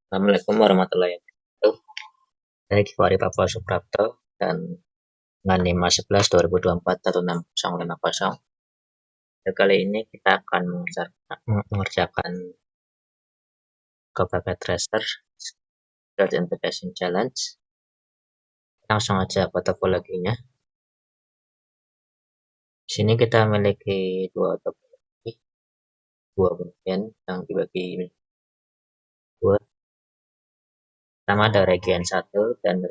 Assalamualaikum warahmatullahi wabarakatuh. Saya Givari Papua Suprapto dan dengan NIM 11 2024 1650. Kali ini kita akan mengerjakan Copilot Tracer Search Integration Challenge. Langsung aja topologinya. Di sini kita memiliki dua topologi, dua bagian yang dibagi dua. Pertama ada region 1 dan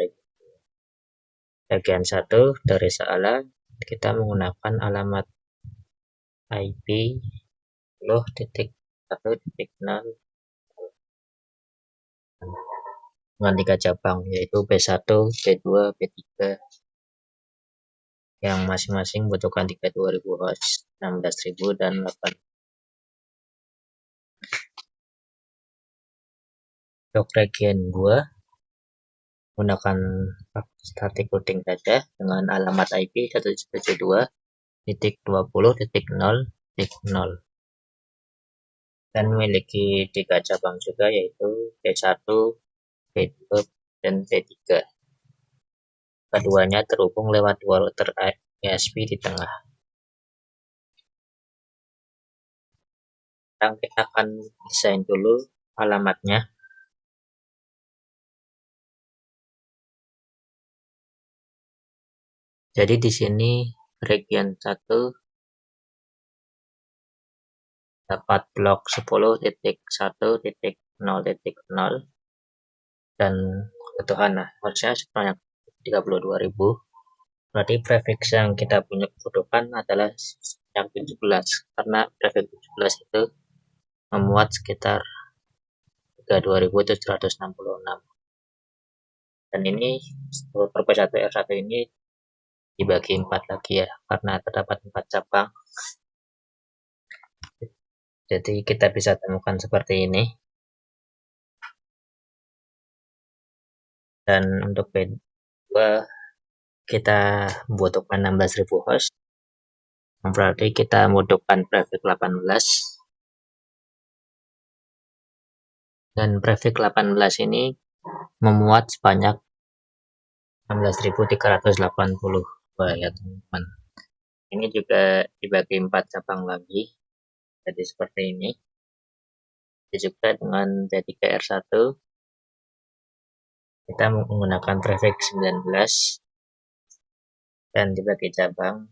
region 1 dari soalan kita menggunakan alamat IP 10.1.0 dengan 3 cabang yaitu B1, B2, B3 yang masing-masing membutuhkan tiket 2000 host, 16.000 dan 8. Untuk region 2 menggunakan static routing saja dengan alamat IP 172.20.0.0 dan memiliki 3 cabang juga yaitu B1, B2 dan B3. Keduanya terhubung lewat dua router ISP di tengah. Sekarang kita akan desain dulu alamatnya. Jadi di sini region 1 dapat blok 10.1.0.0 dan kebutuhan harusnya sebanyak 32.000. Berarti prefix yang kita punya kebutuhan adalah yang 17 karena prefix 17 itu memuat sekitar 32.766. Dan ini per P1 R1 ini dibagi 4 lagi ya karena terdapat 4 cabang. Jadi kita bisa temukan seperti ini. Dan untuk B2 kita membutuhkan 16.000 host. Berarti kita membutuhkan prefix 18. Dan prefix 18 ini memuat sebanyak 16.380 ya teman-teman. Ini juga dibagi 4 cabang lagi. Jadi seperti ini. Jadi juga dengan D3R1 kita menggunakan prefix 19 dan dibagi cabang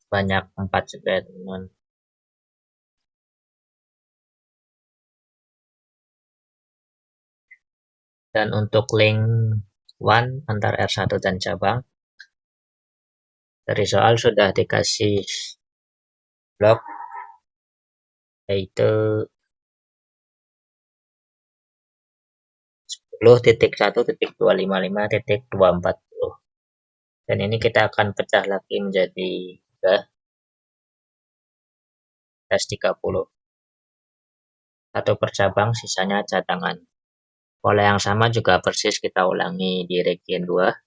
banyak 4 juga teman-teman. Dan untuk link one antar R1 dan cabang dari soal sudah dikasih blok yaitu 10.1.255.240 dan ini kita akan pecah lagi menjadi 30 satu per cabang, sisanya cadangan. Pola yang sama juga persis kita ulangi di region 2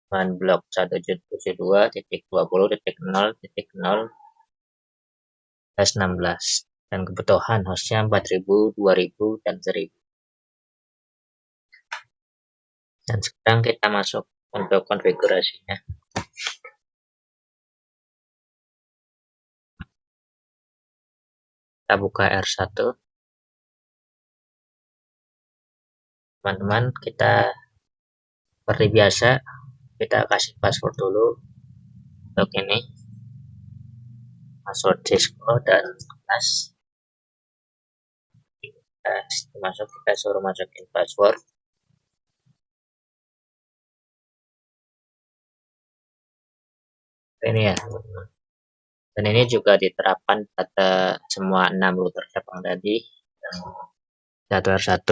dengan blok 172.20.0.0/16 dan kebutuhan hostnya 4.000, 2.000 dan 1.000. Dan sekarang kita masuk untuk konfigurasinya. Kita buka R1. Teman-teman, kita seperti biasa kita kasih password dulu untuk ini, password Cisco dan kelas. Kita suruh masukin password. Ini ya teman-teman. Dan ini juga diterapkan pada semua 6 router cabang tadi, yang 1R1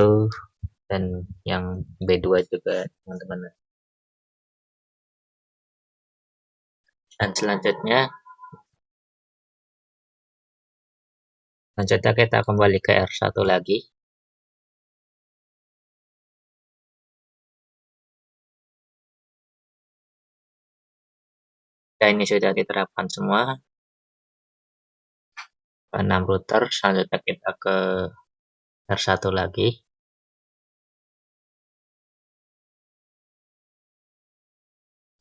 dan yang B2 juga teman-teman. Dan selanjutnya kita kembali ke R1 lagi. Dan ini sudah diterapkan semua 6 router. Selanjutnya kita ke R1 lagi.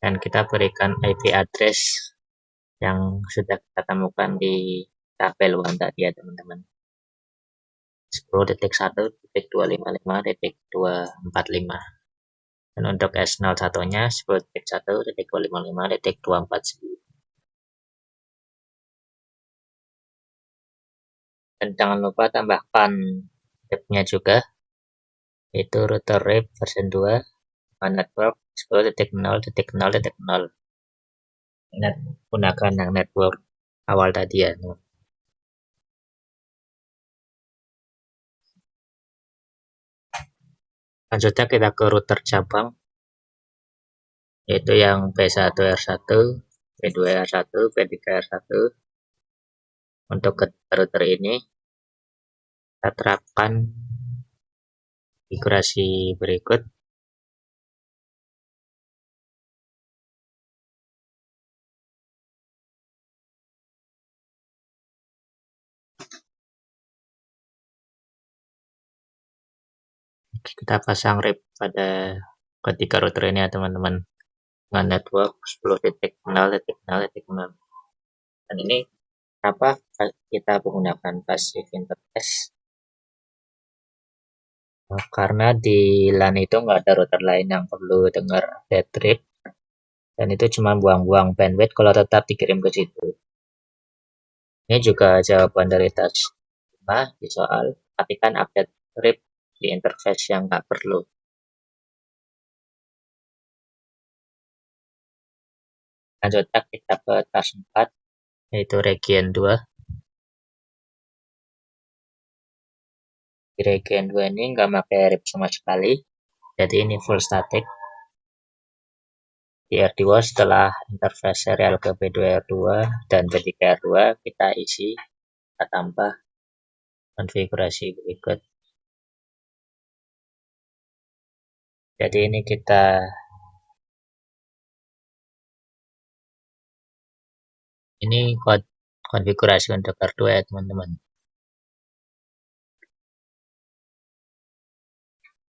dan kita berikan IP address yang sudah kita temukan di tabel 1 tadi ya teman-teman. 10.1.255.245. Dan untuk S01-nya 10.1.255.249. Dan jangan lupa tambahkan RIP-nya juga, yaitu router RIP version 2 network 10.0.0.0. Ingat, gunakan yang network awal tadi ya. Selanjutnya kita ke router cabang, yaitu yang P1R1, P2R1, P3R1. Untuk router ini kita terapkan konfigurasi berikut. Kita pasang RIP pada ketiga router ini ya teman-teman, dengan network 10.0.0.0. Dan ini kenapa kita menggunakan passive interface? Karena di LAN itu nggak ada router lain yang perlu dengar dead RIP, dan itu cuma buang-buang bandwidth kalau tetap dikirim ke situ. Ini juga jawaban dari task 5 di soal matikan update RIP di interface yang nggak perlu. Lanjutnya kita ke task 4, yaitu region 2. Di region 2 ini nggak pakai RIP sama sekali, jadi ini full static. Di R2 setelah interface serial ke P2R2 dan P3R2 kita isi, kita tambah konfigurasi berikut. Jadi ini ini konfigurasi untuk R2 ya teman-teman.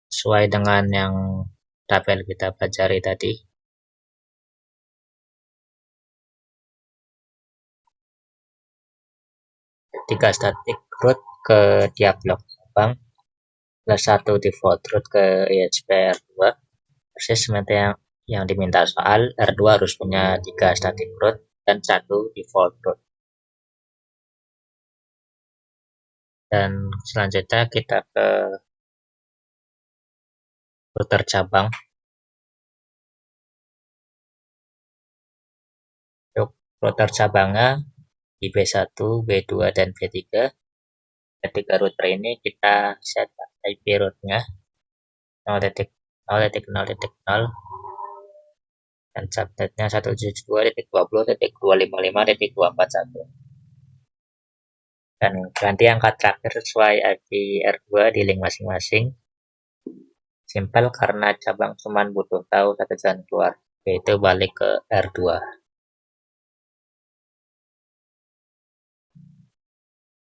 Sesuai dengan yang tabel kita pelajari tadi. Tiga static root ke tiap blok cabang, plus 1 default root ke ISP R2. Persis seperti yang diminta soal, R2 harus punya 3 static root dan 1 default root. Dan selanjutnya kita ke router cabang. Untuk router cabangnya di B1, B2, dan B3. Ketiga router ini kita set IP rootnya 0.0.0 dan subnetnya 172.20.255.241. Dan ganti angka terakhir sesuai IP R2 di link masing-masing. Simpel karena cabang cuma butuh tahu satu jalan keluar, yaitu balik ke R2.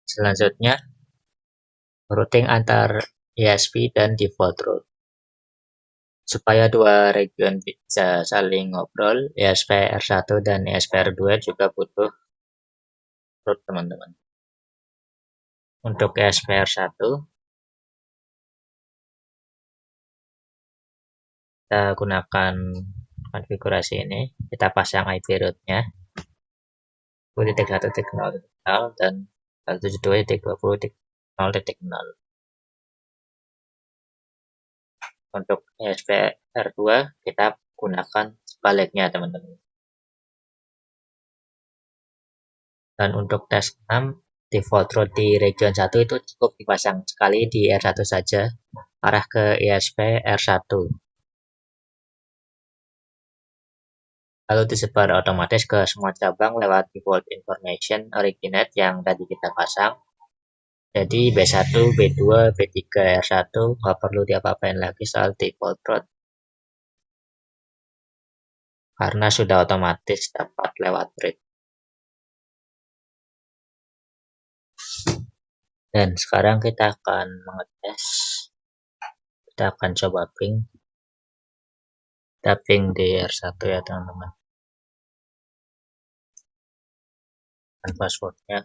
Selanjutnya, routing antar ISP dan default root. Supaya dua region bisa saling ngobrol, ISP R1 dan ISP R2 juga butuh root teman-teman. Untuk ISP R1, kita gunakan konfigurasi ini, kita pasang IP rootnya 1.1.0 dan 172.20.0.0. Untuk ISP R2 kita gunakan sebaliknya teman-teman. Dan untuk tes 6, default root di region 1 itu cukup dipasang sekali di R1 saja, arah ke ISP R1. Lalu disebar otomatis ke semua cabang lewat default information originate yang tadi kita pasang. Jadi B1, B2, B3, R1 nggak perlu diapa-apain lagi soal default root, karena sudah otomatis dapat lewat RIP. Dan sekarang kita akan mengetes, kita akan coba ping. Tapping di R1 ya teman-teman, dan passwordnya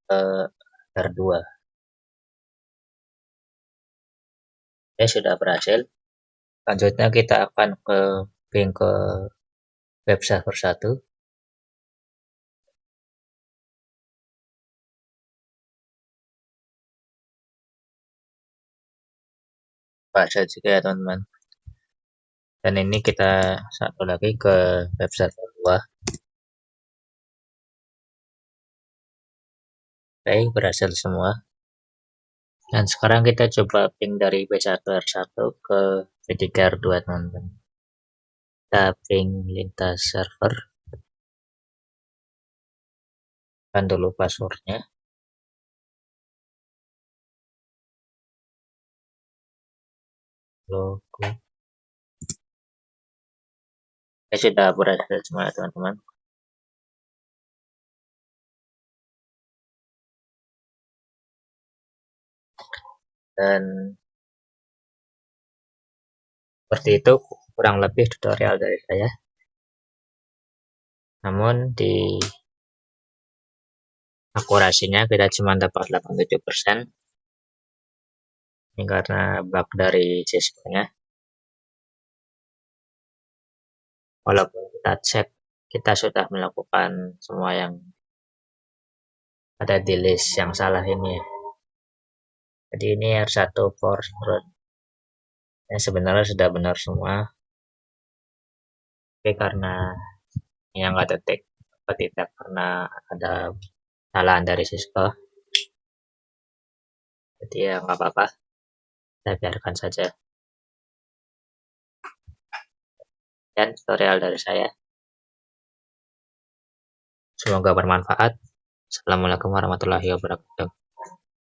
ke R2. Ya sudah berhasil. Selanjutnya kita akan ke web server 1. Berhasil juga ya teman-teman. Dan ini kita satu lagi ke web server 2. Oke, berhasil semua. Dan sekarang kita coba ping dari B1R1 ke B3R2 teman-teman. Kita ping lintas server. Kan dulu passwordnya. Logo. Ya sudah berhasil semua teman-teman. Dan seperti itu kurang lebih tutorial dari saya. Namun di akurasinya kita cuma dapat 87%. Ini karena bug dari Cisco-nya. Walaupun kita cek, kita sudah melakukan semua yang ada di list yang salah ini ya. Jadi ini R1 force root. Ya, sebenarnya sudah benar semua. Tapi karena yang nggak detek atau tidak karena ada kesalahan dari Cisco. Jadi ya nggak apa-apa. Kita biarkan saja. Dan tutorial dari saya. Semoga bermanfaat. Assalamualaikum warahmatullahi wabarakatuh.